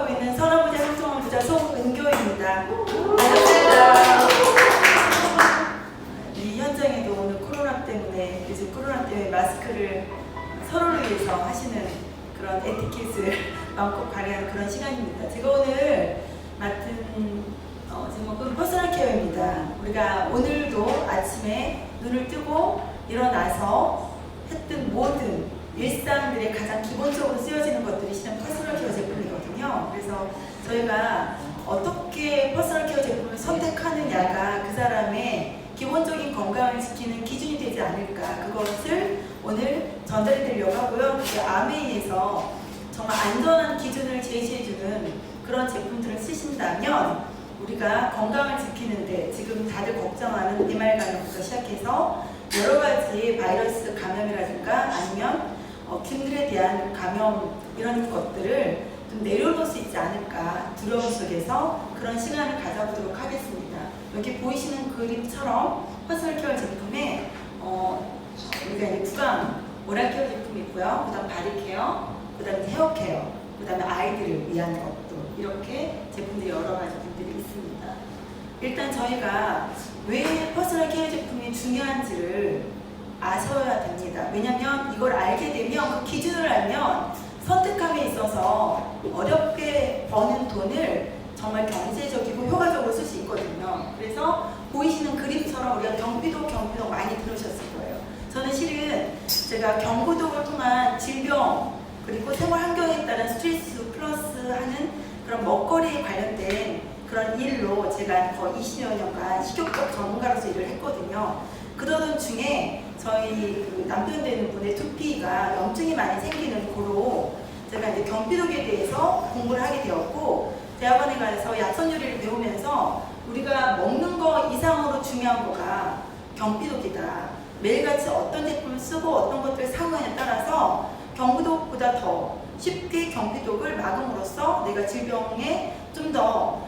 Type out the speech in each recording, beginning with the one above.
하고 있는 선화부자 행정부자 송은교입니다. 반갑습니다. 이 현장에도 오늘 요즘 코로나 때문에 마스크를 서로를 위해서 하시는 그런 에티켓을 마음껏 발휘하는 그런 시간입니다. 제가 오늘 맡은 제목은 퍼스널 케어입니다. 우리가 오늘도 아침에 눈을 뜨고 일어나서 했던 모든 일상들의 가장 기본적으로 쓰여지는 것들이 실은 퍼스널 케어 제품이거든요. 그래서 저희가 어떻게 퍼스널 케어 제품을 선택하느냐가 그 사람의 기본적인 건강을 지키는 기준이 되지 않을까, 그것을 오늘 전달해 드리려고 하고요. 그 아메이에서 정말 안전한 기준을 제시해주는 그런 제품들을 쓰신다면 우리가 건강을 지키는데 지금 다들 걱정하는 비말 감염부터 시작해서 여러 가지 바이러스 감염이라든가 아니면 균들에 대한 감염, 이런 것들을 좀 내려놓을 수 있지 않을까, 두려움 속에서 그런 시간을 가져보도록 하겠습니다. 여기 보이시는 그림처럼 퍼스널 케어 제품에 우리가 이제 구강 오랄 케어 제품이 있고요. 그 다음 바디 케어, 그 다음에 헤어 케어, 그 다음에 아이들을 위한 것도, 이렇게 제품들이 여러 가지 분들이 있습니다. 일단 저희가 왜 퍼스널 케어 제품이 중요한지를 아셔야 됩니다. 왜냐하면 이걸 알게 되면, 그 기준을 알면 선택함에 있어서 어렵게 버는 돈을 정말 경제적이고 효과적으로 쓸 수 있거든요. 그래서 보이시는 그림처럼 우리가 경비독 많이 들으셨을 거예요. 저는 실은 제가 경구독을 통한 질병 그리고 생활 환경에 따른 스트레스 플러스 하는 그런 먹거리에 관련된 그런 일로 제가 거의 20여 년간 식욕적 전문가로서 일을 했거든요. 그러던 중에 저희 그 남편 되는 분의 두피가 염증이 많이 생기는 고로 제가 이제 경비독에 대해서 공부를 하게 되었고, 대학원에 가서 약선 요리를 배우면서 우리가 먹는 거 이상으로 중요한 거가 경비독이다. 매일같이 어떤 제품을 쓰고 어떤 것들을 사용하냐에 따라서 경비독보다 더 쉽게 경비독을 막음으로써 내가 질병에 좀 더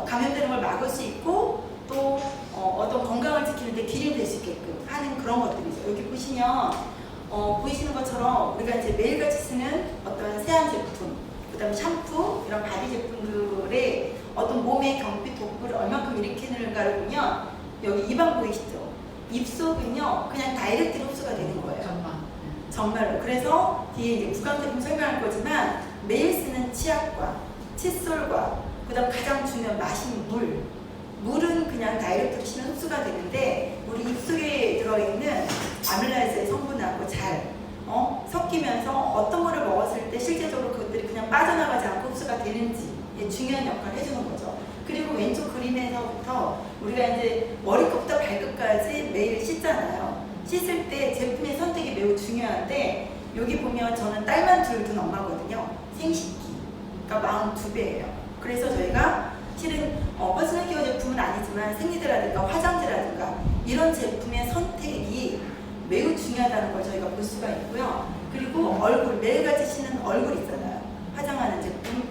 감염되는 걸 막을 수 있고, 또 어떤 건강을 지키는 데 기준이 될 수 있게끔 하는 그런 것들이죠. 여기 보시면 보이시는 것처럼 우리가 이제 매일같이 쓰는 어떤 세안 제품, 그 다음에 샴푸, 이런 바디 제품들의 어떤 몸의 경비 독을 얼마큼 일으키는가를 보면, 여기 입안 보이시죠? 입속은요 그냥 다이렉트로 흡수가 되는 거예요. 정말로. 그래서 뒤에 이제 구강 제품 설명할 거지만 매일 쓰는 치약과 칫솔과 그 다음 가장 중요한 마시는 물은 그냥 다이렉트로 시면 흡수가 되는데, 우리 입속에 들어있는 아밀라이스의 성분하고 잘 섞이면서 어떤 거를 먹었을 때 실제적으로 그것들이 그냥 빠져나가지 않고 흡수가 되는지 중요한 역할을 해주는 거죠. 그리고 왼쪽 그림에서부터 우리가 이제 머리끝부터 발끝까지 매일 씻잖아요. 씻을 때 제품의 선택이 매우 중요한데, 여기 보면 저는 딸만 둘 둔 엄마거든요. 생식기, 그러니까 42배예요. 그래서 저희가 실은 퍼스널 케어 제품은 아니지만 생리대라든가 화장지라든가 이런 제품의 선택이 매우 중요하다는 걸 저희가 볼 수가 있고요. 그리고 얼굴, 매일같이 씻는 얼굴 있잖아요. 화장하는 제품,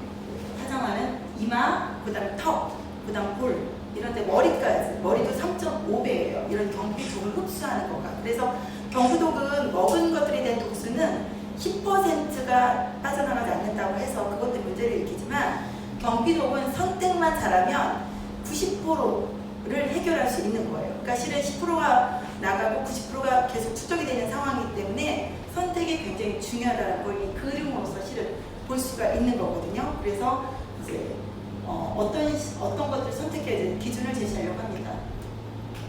화장하는 이마, 그 다음에 턱, 그 다음 볼, 이런 데 머리까지, 머리도 3.5배예요. 이런 경비독을 흡수하는 거가. 그래서 경비독은 먹은 것들에 대한 독수는 10%가 빠져나가지 않는다고 해서 그것도 문제를 일으키지만, 경비독은 선택만 잘하면 90%를 해결할 수 있는 거예요. 그러니까 실은 10%가 나가고 90%가 계속 축적이 되는 상황이기 때문에 선택이 굉장히 중요하다는 걸 이 그림으로서 실은 볼 수가 있는 거거든요. 그래서 이제 어떤 것들을 선택해야 되는 기준을 제시하려고 합니다.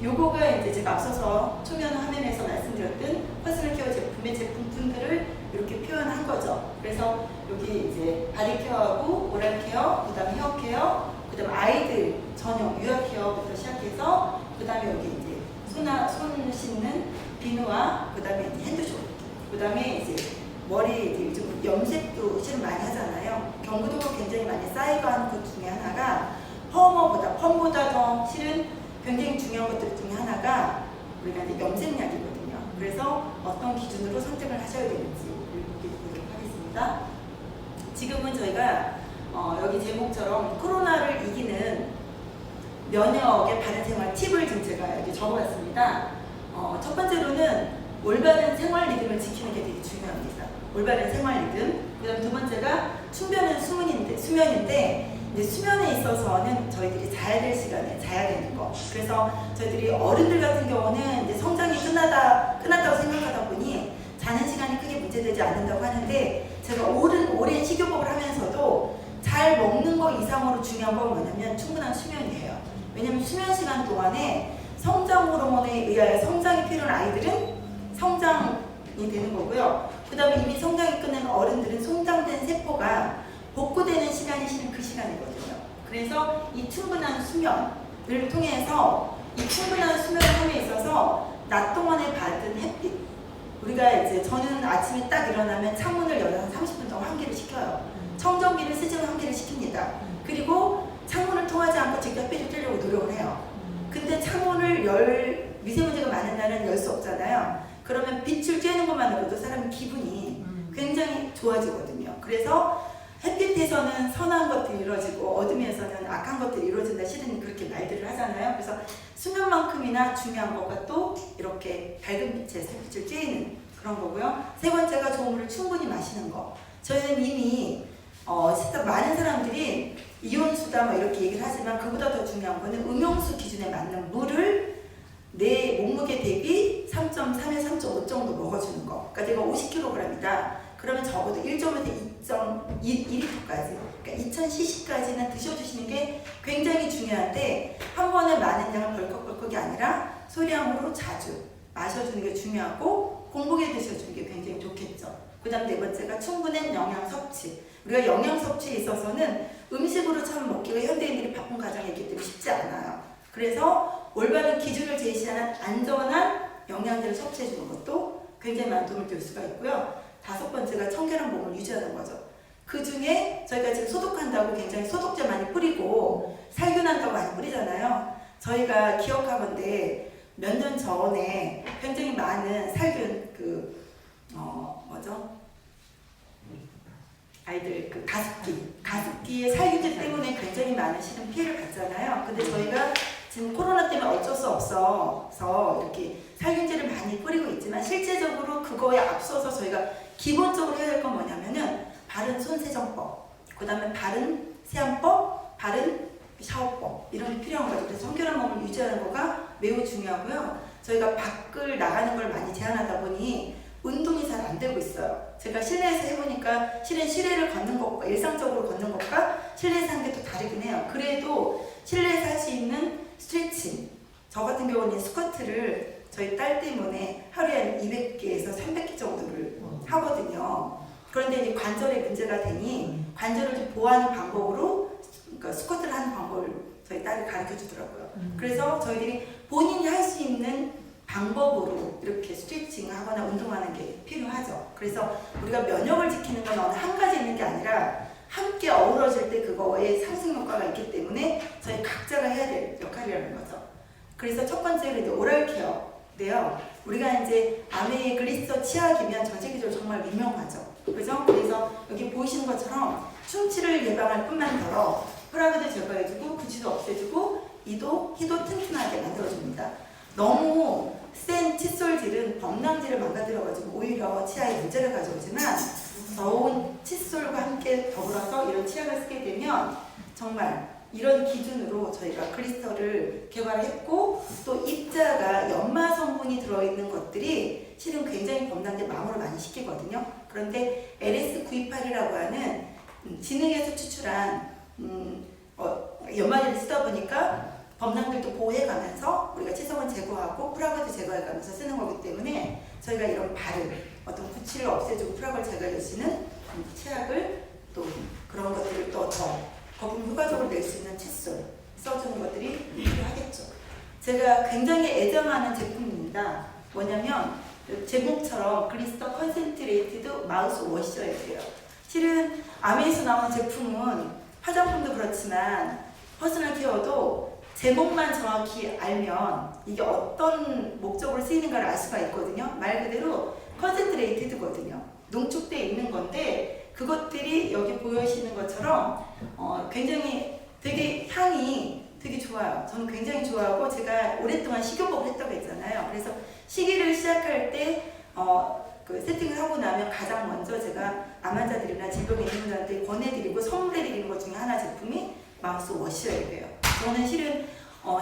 요거가 이제 제가 앞서서 초면 화면에서 말씀드렸던 퍼스널 케어 제품의 제품분들을 이렇게 표현한 거죠. 그래서 여기 이제 바디 케어하고 오랄 케어, 그 다음에 헤어 케어, 그 다음에 아이들 전용 유아 케어부터 시작해서, 그 다음에 여기 이제 손 씻는 비누와 그 다음에 핸드쇼, 그 다음에 이제 머리, 이제 요즘 염색도 실은 많이 하잖아요. 경구독은 굉장히 많이 쌓이고 하는 것 중에 하나가 펌보다 더 실은 굉장히 중요한 것들 중에 하나가 우리가 이제 염색약이거든요. 그래서 어떤 기준으로 선택을 하셔야 되는지 보도록 하겠습니다. 지금은 저희가 여기 제목처럼 코로나를 이기는 면역의 바른 생활 팁을 좀 제가 여기 적어봤습니다. 첫 번째로는 올바른 생활 리듬을 지키는 게 되게 중요합니다. 올바른 생활 리듬. 그 다음 두 번째가 수면은 수면인데 수면인데 이제 수면에 있어서는 저희들이 자야 될 시간에 자야 되는 거. 그래서 저희들이 어른들 같은 경우는 이제 성장이 끝났다고 생각하다 보니 자는 시간이 크게 문제되지 않는다고 하는데 제가 오랜 식이요법을 하면서도 잘 먹는 거 이상으로 중요한 건 뭐냐면 충분한 수면이에요. 왜냐면 수면 시간 동안에 성장 호르몬에 의하여 성장이 필요한 아이들은 성장이 되는 거고요. 그 다음에 이미 성장이 끝난 어른들은 성장된 세포가 복구되는 시간이 실은 그 시간이거든요. 그래서 이 충분한 수면을 통해서 이 충분한 수면을 함에 있어서 낮 동안에 받은 햇빛, 우리가 이제 저는 아침에 딱 일어나면 창문을 열어서 30분 동안 환기를 시켜요. 청정기를 쓰지만 환기를 시킵니다. 그리고 창문을 통하지 않고 직접 햇빛을 쬐려고 노력을 해요. 근데 창문을 미세먼지가 많은 날은 열 수 없잖아요. 그러면 빛을 쬐는 것만으로도 사람 기분이 굉장히 좋아지거든요. 그래서 햇빛에서는 선한 것들이 이루어지고 어둠에서는 악한 것들이 이루어진다 실은 그렇게 말들을 하잖아요. 그래서 수면만큼이나 중요한 것과 또 이렇게 밝은 빛에 햇빛을 쬐는 그런 거고요. 세 번째가 좋은 물을 충분히 마시는 거. 저희는 이미 많은 사람들이 이온수다 뭐 이렇게 얘기를 하지만 그보다 더 중요한 거는 음용수 기준에 맞는 물을 내 몸무게 대비 3.3에서 3.5 정도 먹어주는 거. 그러니까 내가 50kg이다. 그러면 적어도 1.5에서 2.2리터까지, 그러니까 2000cc까지는 드셔주시는 게 굉장히 중요한데 한 번에 많은 양을 벌컥벌컥이 아니라 소량으로 자주 마셔주는 게 중요하고 공복에 드셔주는 게 굉장히 좋겠죠. 그 다음 네 번째가 충분한 영양 섭취. 우리가 영양 섭취에 있어서는 음식으로 참 먹기가 현대인들이 바쁜 가정에 있기 때문에 쉽지 않아요. 그래서 올바른 기준을 제시하는 안전한 영양제를 섭취해주는 것도 굉장히 많은 도움을 줄 수가 있고요. 다섯 번째가 청결한 몸을 유지하는 거죠. 그 중에 저희가 지금 소독한다고 굉장히 소독제 많이 뿌리고 살균한다고 많이 뿌리잖아요. 저희가 기억하건대 몇 년 전에 굉장히 많은 살균 아이들 가습기의 살균제 때문에 굉장히 많은 실은 피해를 봤잖아요. 근데 저희가 지금 코로나 때문에 어쩔 수 없어서 이렇게 살균제를 많이 뿌리고 있지만 실제적으로 그거에 앞서서 저희가 기본적으로 해야 될 건 뭐냐면은 바른 손세정법, 그 다음에 바른 세안법, 바른 샤워법 이런 게 필요한 거죠. 그래서 청결한 몸을 유지하는 거가 매우 중요하고요. 저희가 밖을 나가는 걸 많이 제한하다 보니 운동이 잘 안 되고 있어요. 제가 실내에서 해보니까 실은 실내를 걷는 것과 일상적으로 걷는 것과 실내에서 하는 게 또 다르긴 해요. 그래도 실내에서 할 수 있는 스트레칭, 저 같은 경우는 스쿼트를 저희 딸 때문에 하루에 한 200개에서 300개 정도를 하거든요. 그런데 이제 관절에 문제가 되니 관절을 좀 보호하는 방법으로 그러니까 스쿼트를 하는 방법을 저희 딸이 가르쳐 주더라고요. 그래서 저희들이 본인이 할 수 있는 방법으로 이렇게 스트레칭을 하거나 운동하는 게 필요하죠. 그래서 우리가 면역을 지키는 건 어느 한 가지 있는 게 아니라 함께 어우러질 때 그거에 상승 효과가 있기 때문에 저희 각자가 해야 될 역할이라는 거죠. 그래서 첫 번째로 이제 오럴 케어인데요. 우리가 이제 아메이 글리스터 치약이면 전 세계적으로 정말 유명하죠. 그죠? 그래서 여기 보이시는 것처럼 충치를 예방할 뿐만 더러 프라그도 제거해주고 구취도 없애주고 희도 튼튼하게 만들어줍니다. 너무 센 칫솔질은 범랑질을 망가뜨려가지고 오히려 치아에 문제를 가져오지만 더운 칫솔과 함께 더불어서 이런 치약을 쓰게 되면 정말 이런 기준으로 저희가 글리스터를 개발했고 또 입자가 연마 성분이 들어있는 것들이 실은 굉장히 범랑제 마모를 많이 시키거든요. 그런데 LS928이라고 하는 진흙에서 추출한 연마제를 쓰다 보니까 범랑들도 보호해가면서 우리가 치석은 제거하고 프라그도 제거해가면서 쓰는 거기 때문에 저희가 이런 바른 어떤 구취를 없애주고 프라그를 제거해 주시는 치약을 또 그런 것들을 또 더 거품 효과적으로 낼 수 있는 칫솔 써주는 것들이 필요하겠죠. 제가 굉장히 애정하는 제품입니다. 뭐냐면 제목처럼 글리스터 컨센트레이티드 마우스 워셔예요. 실은 아메이에서 나오는 제품은 화장품도 그렇지만 퍼스널 케어도 제목만 정확히 알면 이게 어떤 목적으로 쓰이는가를 알 수가 있거든요. 말 그대로 컨센트레이티드거든요. 농축되어 있는 건데 그것들이 여기 보여지는 것처럼 굉장히 되게 향이 되게 좋아요. 저는 굉장히 좋아하고 제가 오랫동안 식이요법을 했다고 했잖아요. 그래서 식이를 시작할 때 그 세팅을 하고 나면 가장 먼저 제가 암 환자들이나 질병이 있는 분들한테 권해드리고 선물해드리는 것 중에 제품이 마우스 워시웨어예요. 저는 실은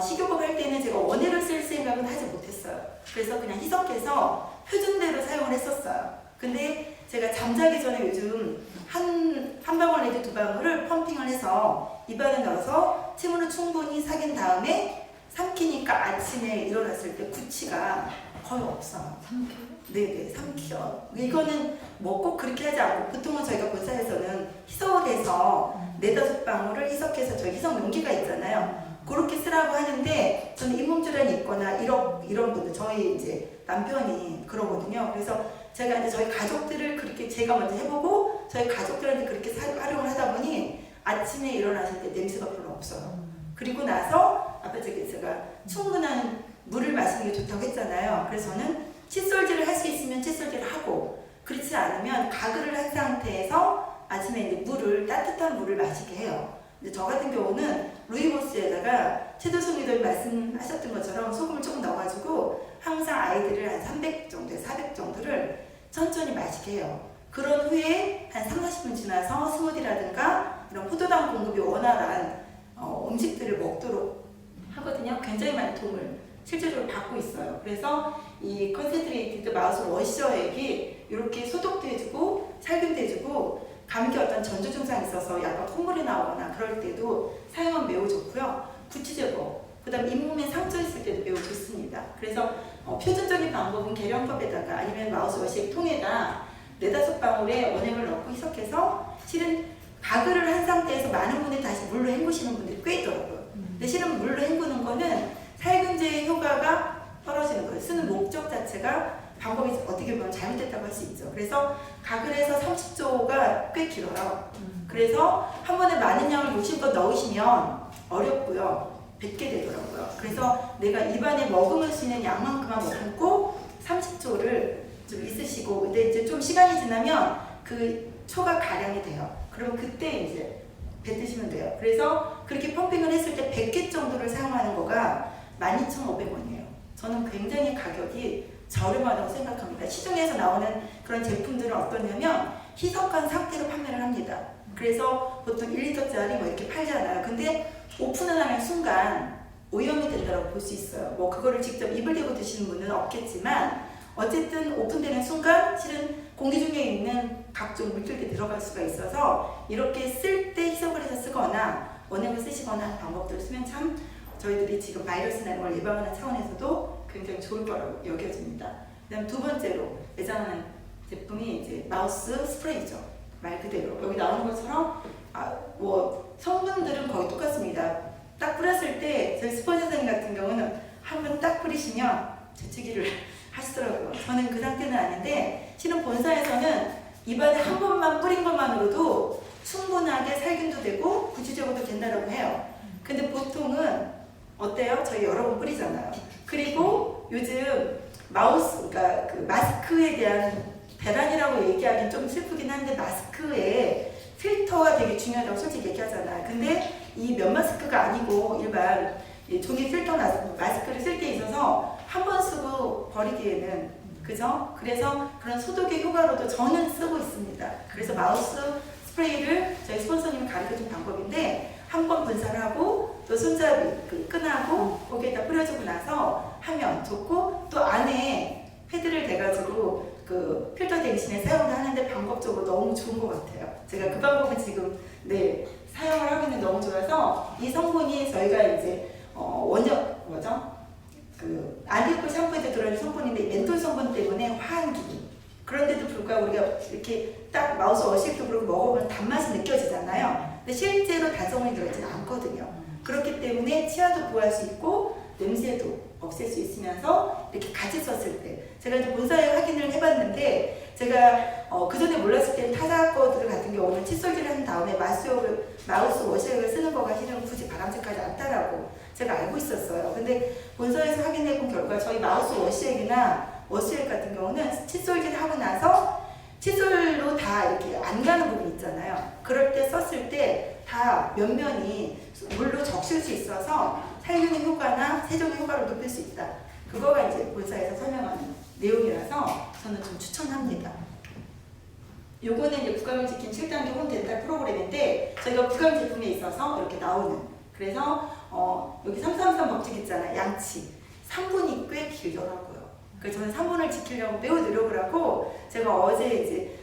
식욕업 할 때는 제가 원액을 쓸 생각은 하지 못했어요. 그래서 그냥 희석해서 표준대로 사용을 했었어요. 근데 제가 잠자기 전에 요즘 한 방울 내지 2방울을 펌핑을 해서 입안에 넣어서 침으로 충분히 삭인 다음에 삼키니까 아침에 일어났을 때 구취가 거의 없어요. 삼켜요? 네네, 삼키요. 이거는 뭐 꼭 그렇게 하지 않고 보통은 저희가 본사에서는 희석을 해서 4-5방울을 희석해서 저희 희석 용기가 있잖아요. 그렇게 쓰라고 하는데 저는 잇몸질환이 있거나 이런 분들, 저희 이제 남편이 그러거든요. 그래서 제가 이제 저희 가족들을 그렇게 제가 먼저 해보고 저희 가족들한테 그렇게 활용을 하다 보니 아침에 일어나실 때 냄새가 별로 없어요. 그리고 나서 아까 제가 충분한 물을 마시는 게 좋다고 했잖아요. 그래서 저는 칫솔질을 할 수 있으면 칫솔질을 하고 그렇지 않으면 가글을 한 상태에서 아침에 이제 따뜻한 물을 마시게 해요. 근데 저 같은 경우는 루이보스에다가 최도순이들 말씀하셨던 것처럼 소금을 조금 넣어가지고 항상 아이들을 한 300 정도, 400 정도를 천천히 마시게 해요. 그런 후에 한 30-40분 지나서 스무디라든가 이런 포도당 공급이 원활한 음식들을 먹도록 하거든요. 굉장히 많은 도움을 실질적으로 받고 있어요. 그래서 이 컨센트레이티드 마우스 워셔액이 이렇게 소독도 해주고 살균도 해주고 감기 어떤 전조 증상이 있어서 약간 콧물이 나오거나 그럴 때도 사용은 매우 좋고요. 구취 제거, 그 다음 잇몸에 상처 있을 때도 매우 좋습니다. 그래서 표준적인 방법은 계량컵에다가 아니면 마우스 워시액 통에다 4-5방울의 원액을 넣고 희석해서 실은 가글을 한 상태에서 많은 분이 다시 물로 헹구시는 분들이 꽤 있더라고요. 근데 실은 물로 헹구는 거는 살균제의 효과가 떨어지는 거예요. 쓰는 목적 자체가 방법이 어떻게 보면 잘못됐다고 할 수 있죠. 그래서 가글에서 30초가 꽤 길어요. 그래서 한 번에 많은 양을 욕심껏 넣으시면 어렵고요. 뱉게 되더라고요. 그래서 내가 입안에 머금을 수 있는 양만큼만 머금고 30초를 좀 있으시고, 근데 이제 좀 시간이 지나면 그 초가 가량이 돼요. 그럼 그때 이제 뱉으시면 돼요. 그래서 그렇게 펌핑을 했을 때 100개 정도를 사용하는 거가 12,500원이에요. 저는 굉장히 가격이 저렴하다고 생각합니다. 시중에서 나오는 그런 제품들은 어떠냐면 희석한 상태로 판매를 합니다. 그래서 보통 1리터짜리 뭐 이렇게 팔잖아요. 근데 오픈을 하는 순간 오염이 된다고 볼 수 있어요. 뭐 그거를 직접 입을 대고 드시는 분은 없겠지만 어쨌든 오픈되는 순간 실은 공기 중에 있는 각종 물질이 들어갈 수가 있어서 이렇게 쓸 때 희석을 해서 쓰거나 원액을 쓰시거나 하는 방법들을 쓰면 참 저희들이 지금 바이러스나 이런 걸 예방하는 차원에서도 굉장히 좋을 거라고 여겨집니다. 그다음 2번째로 예전하는 제품이 이제 마우스 스프레이죠. 말 그대로 여기 나오는 것처럼 뭐 성분들은 거의 똑같습니다. 딱 뿌렸을 때 저희 스포츠 선생님 같은 경우는 한번 딱 뿌리시면 재채기를 하시더라고요. 저는 그 상태는 아닌데 실은 본사에서는 입안에 한 번만 뿌린 것만으로도 충분하게 살균도 되고 구취 제거도 된다고 해요. 근데 보통은 어때요? 저희 여러 번 뿌리잖아요. 그리고 요즘 그러니까 그 마스크에 대한 대란이라고 얘기하기는 좀 슬프긴 한데 마스크에 필터가 되게 중요하다고 솔직히 얘기하잖아요. 근데 이 면 마스크가 아니고 일반 종이 필터 마스크를 쓸 때 있어서 한 번 쓰고 버리기에는 그죠? 그래서 그런 소독의 효과로도 저는 쓰고 있습니다. 그래서 마우스 스프레이를 저희 스폰서님이 가르쳐준 방법인데 한 번 분사를 하고 또 손잡이 끈하고 거기에다 뿌려주고 나서 하면 좋고 또 안에 패드를 대가지고 그 필터 대신에 사용을 하는데 방법적으로 너무 좋은 것 같아요. 제가 그 방법을 지금 사용을 하고 있는 너무 좋아서 이 성분이 저희가 이제 원적 뭐죠? 그 안티콜 샴푸에도 들어있는 성분인데 멘톨 성분 때문에 화한 기능. 그런데도 불구하고 우리가 이렇게 딱 마우스 워시액도 그렇고 먹어보면 단맛이 느껴지잖아요. 근데 실제로 단성분이 들어있지는 않거든요. 그렇기 때문에 치아도 보호할 수 있고 냄새도 없앨 수 있으면서 이렇게 같이 썼을 때 제가 이제 본사에 확인을 해봤는데 제가 그 전에 몰랐을 때 타사 거들 같은 경우는 칫솔질을 한 다음에 마우스 워시액을 쓰는 거가 실은 굳이 바람직하지 않다라고 제가 알고 있었어요. 근데 본사에서 확인해본 결과 저희 마우스 워시액이나 워시액 같은 경우는 칫솔질 하고 나서 칫솔로 다 이렇게 안 가는 부분 있잖아요. 그럴 때 썼을 때 다 면면이 물로 적실 수 있어서 살균의 효과나 세정의 효과를 높일 수 있다. 그거가 이제 본사에서 설명하는 내용이라서 저는 좀 추천합니다. 요거는 이제 구강지킴 7단계 홈 덴탈 프로그램인데 저희가 구강 제품에 있어서 이렇게 나오는, 그래서 여기 333 법칙 있잖아요. 양치 3분이 꽤 길더라고요. 그래서 저는 3분을 지키려고 매우 노력을 하고, 제가 어제 이제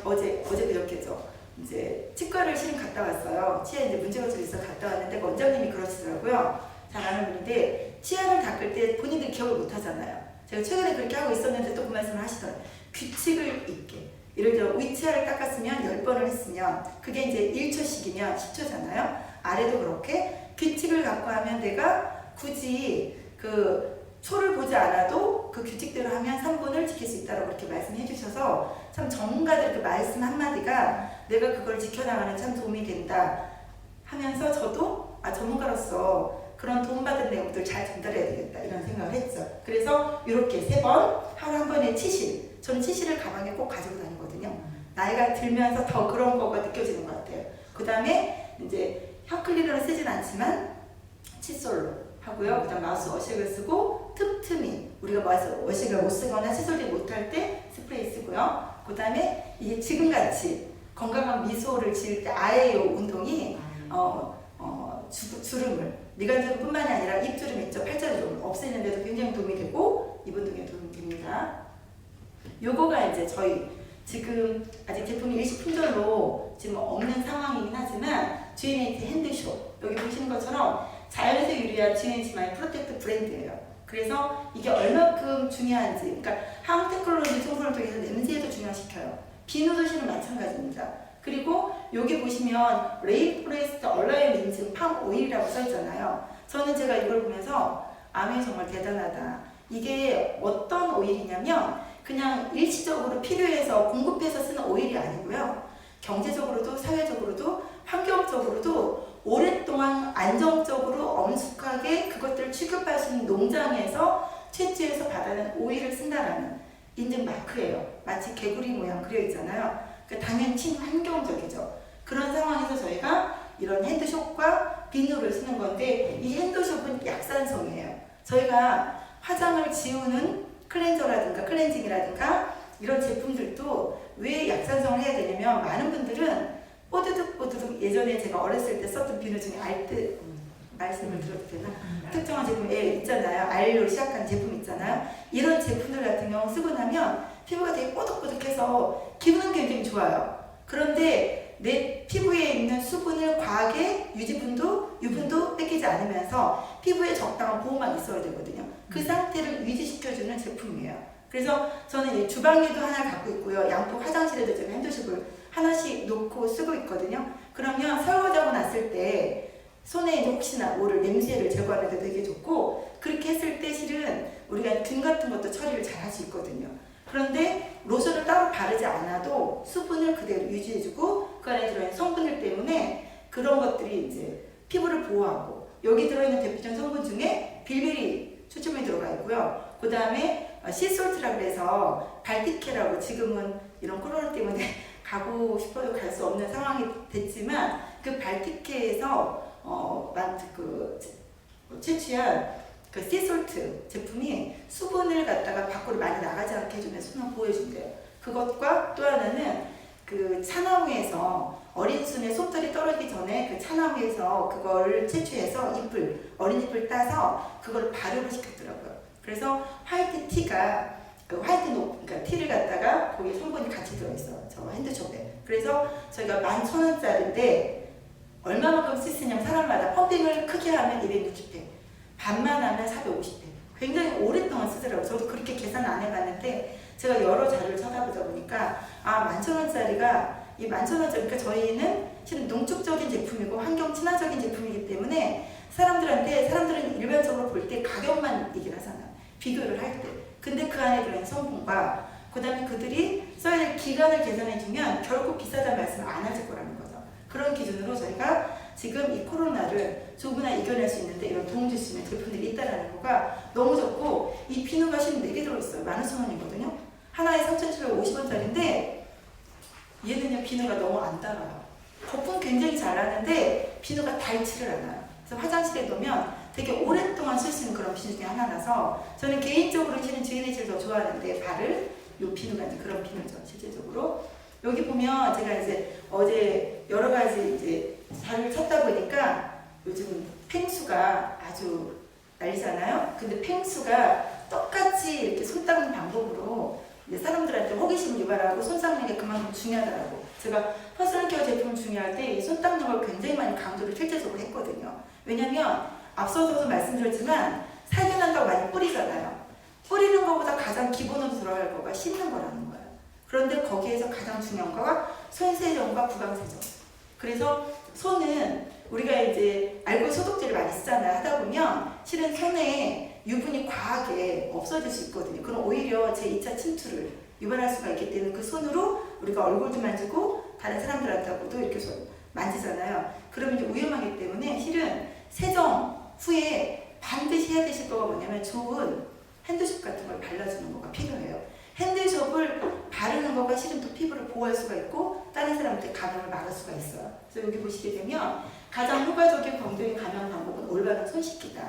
어제 그저께죠. 이제 치과를 실은 갔다 왔어요. 치아에 이제 문제가 좀 있어 갔다 왔는데 원장님이 그러시더라고요. 잘 아는 분인데 치아를 닦을 때 본인들이 기억을 못 하잖아요. 제가 최근에 그렇게 하고 있었는데 또 그 말씀을 하시더라고요. 규칙을 있게. 예를 들어 위치아를 닦았으면 10번을 했으면 그게 이제 1초씩이면 10초잖아요. 아래도 그렇게 규칙을 갖고 하면 내가 굳이 그 초를 보지 않아도 그 규칙대로 하면 3분을 지킬 수 있다고 그렇게 말씀해 주셔서 참 전문가들 그 말씀 한마디가 내가 그걸 지켜나가는 참 도움이 된다 하면서 저도 전문가로서 그런 도움받은 내용들 잘 전달해야 되겠다 이런 생각을 했죠. 그래서 이렇게 3번 하루 한 번에 치실, 저는 치실을 가방에 꼭 가지고 다니거든요. 나이가 들면서 더 그런 거가 느껴지는 것 같아요. 그 다음에 이제 혀 클리너를 쓰진 않지만 칫솔로 하고요. 그 다음 마우스 워식을 쓰고 틈틈이 우리가 마우스 워식을 못 쓰거나 칫솔이 못할 때 스프레이 쓰고요. 그 다음에 이게 지금같이 건강한 미소를 지을 때 아에요 운동이 주름을, 미간주름 뿐만이 아니라 입주름 있죠. 팔자주름 없애는 데도 굉장히 도움이 되고 입 운동에 도움이 됩니다. 요거가 이제 저희 지금 아직 제품이 일시품절로 지금 없는 상황이긴 하지만 GNH 핸드쇼, 여기 보시는 것처럼 자연에서 유리한 GNH만의 프로텍트 브랜드예요. 그래서 이게 얼마큼 중요한지, 그러니까 항 테크놀로지 청소를 통해서 냄새에도 중요시켜요. 비누도시는 마찬가지입니다. 그리고 여기 보시면 레인포레스트 얼라이언 인증 팜 오일이라고 써있잖아요. 저는 제가 이걸 보면서 아메 정말 대단하다. 이게 어떤 오일이냐면 그냥 일시적으로 필요해서 공급해서 쓰는 오일이 아니고요. 경제적으로도 사회적으로도 환경적으로도 오랫동안 안정적으로 엄숙하게 그것들을 취급할 수 있는 농장에서 채취해서 받아낸 오일을 쓴다라는 인증 마크예요. 마치 개구리 모양 그려 있잖아요. 그러니까 당연히 친환경적이죠. 그런 상황에서 저희가 이런 핸드숍과 비누를 쓰는 건데 이 핸드숍은 약산성이에요. 저희가 화장을 지우는 클렌저라든가 클렌징이라든가 이런 제품들도 왜 약산성을 해야 되냐면 많은 분들은 뽀드득 예전에 제가 어렸을 때 썼던 비누 중에 알뜰 말씀을 드려도 되나? 특정한 제품에 있잖아요. R로 시작하는 제품 있잖아요. 이런 제품들 같은 경우 쓰고 나면 피부가 되게 뽀득뽀득해서 기분은 굉장히 좋아요. 그런데 내 피부에 있는 수분을 과하게 유분도 뺏기지 않으면서 피부에 적당한 보호막이 있어야 되거든요. 그 상태를 유지시켜주는 제품이에요. 그래서 저는 이 주방에도 하나 갖고 있고요. 양쪽 화장실에도 제가 핸드숍을 하나씩 놓고 쓰고 있거든요. 그러면 설거지하고 났을 때 손에 이제 혹시나 모를 냄새를 제거하는 데 되게 좋고, 그렇게 했을 때 실은 우리가 균 같은 것도 처리를 잘 할 수 있거든요. 그런데 로션을 따로 바르지 않아도 수분을 그대로 유지해주고 그 안에 들어있는 성분들 때문에 그런 것들이 이제 피부를 보호하고, 여기 들어있는 대표적인 성분 중에 빌베리 추출물이 들어가 있고요. 그 다음에 시솔트라고 해서 발티케라고, 지금은 이런 코로나 때문에 가고 싶어도 갈 수 없는 상황이 됐지만 그 발티케에서 채취한 그 시솔트 제품이 수분을 갖다가 밖으로 많이 나가지 않게 해주면서 수분을 보호해준대요. 그것과 또 하나는 그 차나무에서 어린 순의 솜털이 떨어지기 전에 그 차나무에서 그걸 채취해서 어린 잎을 따서 그걸 발효를 시켰더라고요. 그래서 화이트 티가 그러니까 티를 갖다가 거기에 성분이 같이 들어있어요. 저 핸드숍에. 그래서 저희가 11,000원짜리인데 얼마만큼 쓰시냐면 사람마다 펌핑을 크게 하면 260회, 반만 하면 450회. 굉장히 오랫동안 쓰더라고요. 저도 그렇게 계산 안 해봤는데 제가 여러 자료를 찾아보다 보니까 11,000원짜리가 이 11,000원짜리, 그러니까 저희는 실은 농축적인 제품이고 환경 친화적인 제품이기 때문에 사람들은 일반적으로 볼 때 가격만 얘기를 하잖아요. 비교를 할 때. 근데 그 안에 들어있는 성분과 그 다음에 그들이 써야 될 기간을 계산해주면 결국 비싸다는 말씀을 안 하실 거라는 거죠. 그런 기준으로 저희가 지금 이 코로나를 조금이나 이겨낼 수 있는데 이런 도움 줄 수 있는 제품들이 있다는 거가 너무 좋고, 이 비누가 54개 들어있어요. 15,000원이거든요. 하나에 3,750원짜리인데 얘는요 비누가 너무 안 달아요. 거품 굉장히 잘 나는데 비누가 달지를 않아요. 그래서 화장실에 놓으면 되게 오랫동안 쓸 수 있는 그런 비누 중에 하나라서 저는 개인적으로 실은 GNH를 더 좋아하는데 요 비누가 이제 그런 비누죠. 실질적으로 여기 보면 제가 이제 어제 여러 가지 이제 자료를 찾다 보니까 요즘 펭수가 아주 난리잖아요. 근데 펭수가 똑같이 이렇게 손 닦는 방법으로 이제 사람들한테 호기심을 유발하고 손 닦는 게 그만큼 중요하더라고. 제가 퍼스널 케어 제품을 중요할 때 이 손 닦는 걸 굉장히 많이 강조를 실제적으로 했거든요. 왜냐면 앞서서도 말씀드렸지만 살균한다고 많이 뿌리잖아요. 뿌리는 것보다 가장 기본으로 들어갈 거가 씻는 거라는 거예요. 그런데 거기에서 가장 중요한 거가 손세정과 구강세정. 그래서 손은 우리가 이제 알코올 소독제를 많이 쓰잖아요. 하다 보면 실은 손에 유분이 과하게 없어질 수 있거든요. 그럼 오히려 제2차 침투를 유발할 수가 있기 때문에 그 손으로 우리가 얼굴도 만지고 다른 사람들한테도 이렇게 손 만지잖아요. 그러면 이제 위험하기 때문에 실은 세정 후에 반드시 해야 되실 거가 뭐냐면 좋은 핸드숍 같은 걸 발라주는 거가 필요해요. 핸드숍을 바르는 거가 실은 또 피부를 보호할 수가 있고 다른 사람한테 감염을 막을 수가 있어요. 그래서 여기 보시게 되면 가장 효과적인 병동의 감염 방법은 올바른 손 씻기다.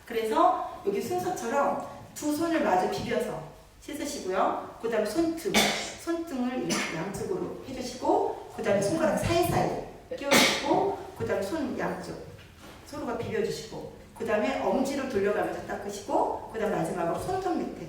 그래서 여기 순서처럼 두 손을 마주 비벼서 씻으시고요. 그 다음에 손등을 이렇게 양쪽으로 해주시고 그 다음에 손가락 사이사이 끼워주시고 그 다음에 손 양쪽 서로가 비벼주시고 그 다음에 엄지로 돌려가면서 닦으시고 그 다음 마지막으로 손톱 밑에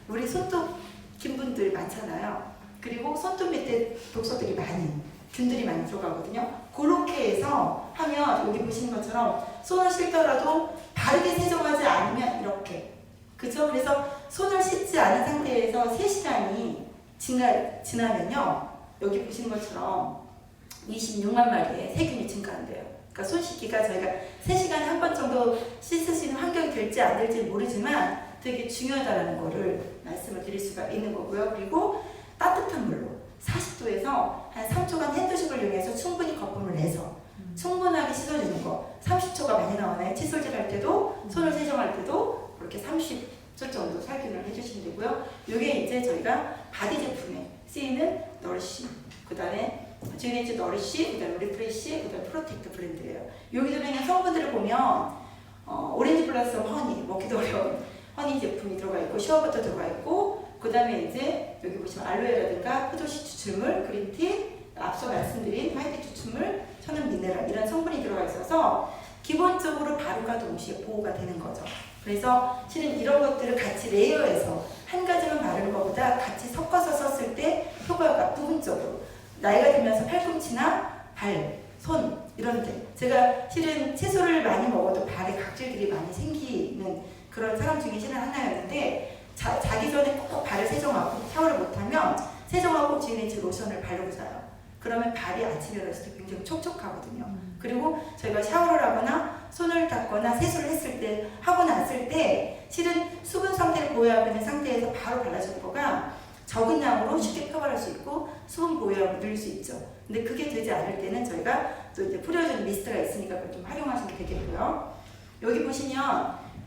우리 손톱 긴 분들 많잖아요. 그리고 손톱 밑에 독소들이 많이 균들이 많이 들어가거든요. 그렇게 해서 하면 여기 보시는 것처럼 손을 씻더라도 바르게 세정하지 않으면 이렇게 그죠? 그래서 손을 씻지 않은 상태에서 3시간이 지나면요 여기 보시는 것처럼 26만 마리의 세균이 증가한대요. 그러니까 손 씻기가 저희가 3시간에 한 번 정도 씻을 수 있는 환경이 될지 안 될지 모르지만 되게 중요하다는 거를 말씀을 드릴 수가 있는 거고요. 그리고 따뜻한 물로 40도에서 한 3초간 핸드숍을 이용해서 충분히 거품을 내서 충분하게 씻어주는 거. 30초가 많이 나오나요? 칫솔질 할 때도 손을 세정할 때도 그렇게 30초 정도 살균을 해주시면 되고요. 이게 이제 저희가 바디 제품에 쓰이는 너리쉬, 그 다음에 GNH 너리쉬, 그 다음에 리프레쉬, 그 다음에 프로텍트 브랜드예요. 여기 들어 있는 성분들을 보면 오렌지 블라썸 허니, 먹기도 어려운 허니 제품이 들어가 있고 슈어버터 들어가 있고 그 다음에 이제 여기 보시면 알로에라든가 포도씨 추출물, 그린티, 앞서 말씀드린 화이트 추출물, 천연 미네랄 이런 성분이 들어가 있어서 기본적으로 바르과 동시에 보호가 되는 거죠. 그래서 실은 이런 것들을 같이 레이어해서 한 가지만 바르는 것보다 같이 섞어서 썼을 때 효과가 부분적으로 나이가 들면서 팔꿈치나 발, 손 이런 데 제가 실은 채소를 많이 먹어도 발에 각질들이 많이 생기는 그런 사람 중에 실은 하나였는데 자기 전에 꼭 발을 세정하고 샤워를 못하면 세정하고 GNH 로션을 바르고 자요. 그러면 발이 아침에 일어났을 때 굉장히 촉촉하거든요. 그리고 저희가 샤워를 하거나 손을 닦거나 세수를 했을 때 하고 났을 때 실은 수분 상태를 보호하고 있는 상태에서 바로 발라주는 거가 적은 양으로 쉽게 커버할 수 있고 수분 보호량을 늘릴 수 있죠. 근데 그게 되지 않을 때는 저희가 또 이제 뿌려주는 미스트가 있으니까 그걸 좀 활용하시면 되겠고요. 여기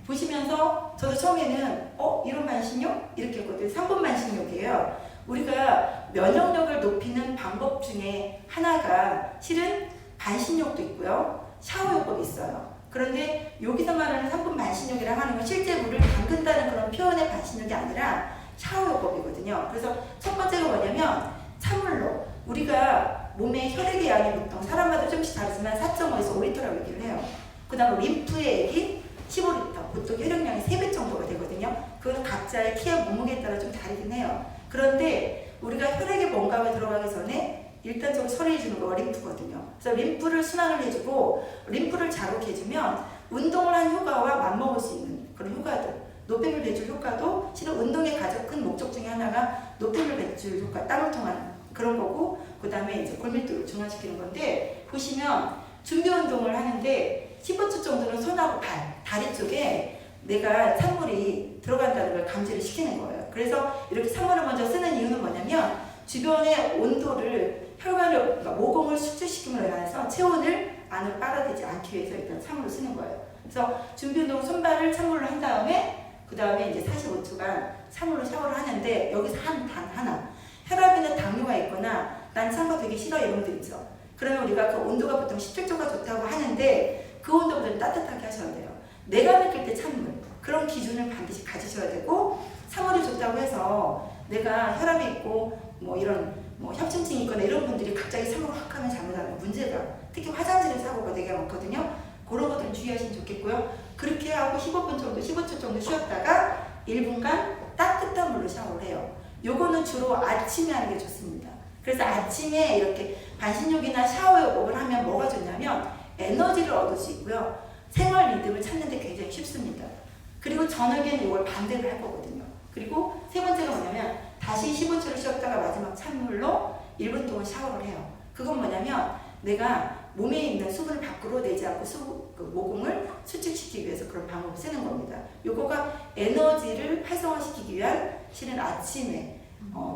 보시면서 저도 처음에는 이런 반신욕? 이렇게 했거든요. 3분 반신욕이에요. 우리가 면역력을 높이는 방법 중에 하나가 실은 반신욕도 있고요. 샤워요법이 있어요. 그런데 여기서 말하는 3분 반신욕이라고 하는 건 실제 물을 담근다는 그런 표현의 반신욕이 아니라 샤워요법이거든요. 그래서 첫 번째가 뭐냐면 찬물로 우리가 몸의 혈액의 양이 보통 사람마다 조금씩 다르지만 4.5에서 5리터라고 얘기를 해요. 그 다음에 림프의 액이 15리터, 보통 혈액량이 3배 정도가 되거든요. 그거는 각자의 키와 몸무게에 따라 좀 다르긴 해요. 그런데 우리가 혈액에 뭔가가 들어가기 전에 일단적으로 처리해주는 거가 림프거든요. 그래서 림프를 순환을 해주고 림프를 자극해주면 운동을 한 효과와 맞먹을 수 있는 그런 효과들, 노폐물 배출 효과도 실은 운동의 가장 큰 목적 중에 하나가 노폐물 배출 효과, 땀을 통한 그런 거고 그 다음에 이제 골밀도를 중화시키는 건데 보시면 준비 운동을 하는데 15초 정도는 손하고 다리 쪽에 내가 찬물이 들어간다는 걸 감지를 시키는 거예요. 그래서 이렇게 찬물을 먼저 쓰는 이유는 뭐냐면 주변의 온도를 혈관을, 그러니까 모공을 숙주시킴으로 인해서 체온을 안으로 빨아들이지 않기 위해서 일단 찬물을 쓰는 거예요. 그래서 준비 운동 손발을 찬물로 한 다음에 그 다음에 이제 45초간 찬물로 샤워를 하는데 여기서 단 하나 혈압이나 당뇨가 있거나 난 찬 거 되게 싫어 이런 분들 있죠. 그러면 우리가 그 온도가 보통 17도가 좋다고 하는데 그 온도보다 따뜻하게 하셔야 돼요. 내가 느낄 때 찬물 그런 기준을 반드시 가지셔야 되고 찬물이 좋다고 해서 내가 혈압이 있고 뭐 이런 뭐 협심증이 있거나 이런 분들이 갑자기 사고를 확 하면 잘못하면 문제가, 특히 화장실에서 사고가 되게 많거든요. 그런 것들은 주의하시면 좋겠고요. 그렇게 하고 15분 정도, 15초 정도 쉬었다가 1분간 따뜻한 물로 샤워를 해요. 요거는 주로 아침에 하는 게 좋습니다. 그래서 아침에 이렇게 반신욕이나 샤워욕을 하면 뭐가 좋냐면 에너지를 얻을 수 있고요. 생활 리듬을 찾는 데 굉장히 쉽습니다. 그리고 저녁에는 이걸 반대로 할 거거든요. 그리고 세 번째가 뭐냐면 다시 15초를 쉬었다가 마지막 찬물로 1분 동안 샤워를 해요. 그건 뭐냐면 내가 몸에 있는 수분을 밖으로 내지 않고 모공을 수축시키기 위해서 그런 방법을 쓰는 겁니다. 요거가 에너지를 활성화시키기 위한 실은 아침에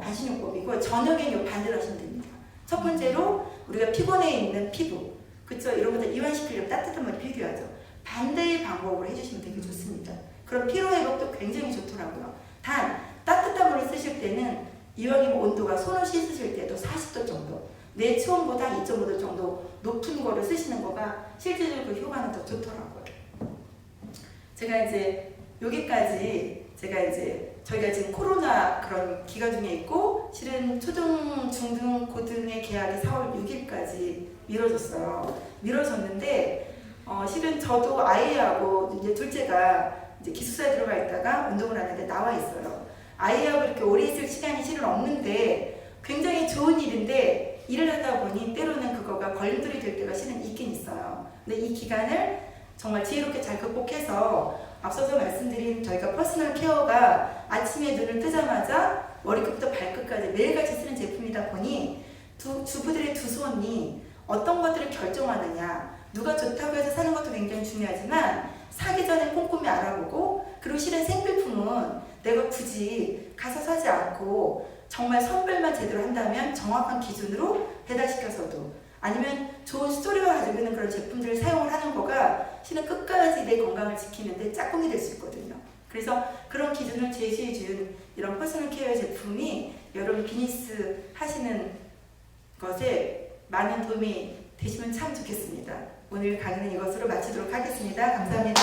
반신욕법이고, 저녁에 요 반대로 하시면 됩니다. 첫 번째로 우리가 피곤해 있는 피부, 그쵸? 이런 것들 이완시키려면 따뜻한 물이 필요하죠. 반대의 방법으로 해주시면 되게 좋습니다. 그럼 피로회복도 굉장히 좋더라고요. 단 따뜻한 물을 쓰실 때는 이왕이면 온도가 손을 씻으실 때도 40도 정도, 내 체온보다 2.5도 정도 높은 거를 쓰시는 거가 실질적으로 효과는 더 좋더라고요. 제가 이제 여기까지 저희가 지금 코로나 그런 기간 중에 있고, 실은 초등, 중등, 고등의 개학이 4월 6일까지 미뤄졌는데 실은 저도 아이하고 이제 둘째가 이제 기숙사에 들어가 있다가 운동을 하는데 나와 있어요. 아이하고 이렇게 오래 있을 시간이 실은 없는데 굉장히 좋은 일인데, 일을 하다 보니 때로는 그거가 걸림돌이 될 때가 실은 있긴 있어요. 근데 이 기간을 정말 지혜롭게 잘 극복해서 앞서서 말씀드린 저희가 퍼스널 케어가 아침에 눈을 뜨자마자 머리끝부터 발끝까지 매일같이 쓰는 제품이다 보니 주부들의 두 손이 어떤 것들을 결정하느냐, 누가 좋다고 해서 사는 것도 굉장히 중요하지만 사기 전에 꼼꼼히 알아보고, 그리고 실은 생필품은 내가 굳이 가서 사지 않고 정말 선별만 제대로 한다면 정확한 기준으로 배달시켜서도, 아니면 좋은 스토리가 가지고 있는 그런 제품들을 사용을 하는 거가 실은 끝까지 내 건강을 지키는데 짝꿍이 될 수 있거든요. 그래서 그런 기준을 제시해 준 이런 퍼스널 케어 제품이 여러분 비즈니스 하시는 것에 많은 도움이 되시면 참 좋겠습니다. 오늘 강의는 이것으로 마치도록 하겠습니다. 감사합니다.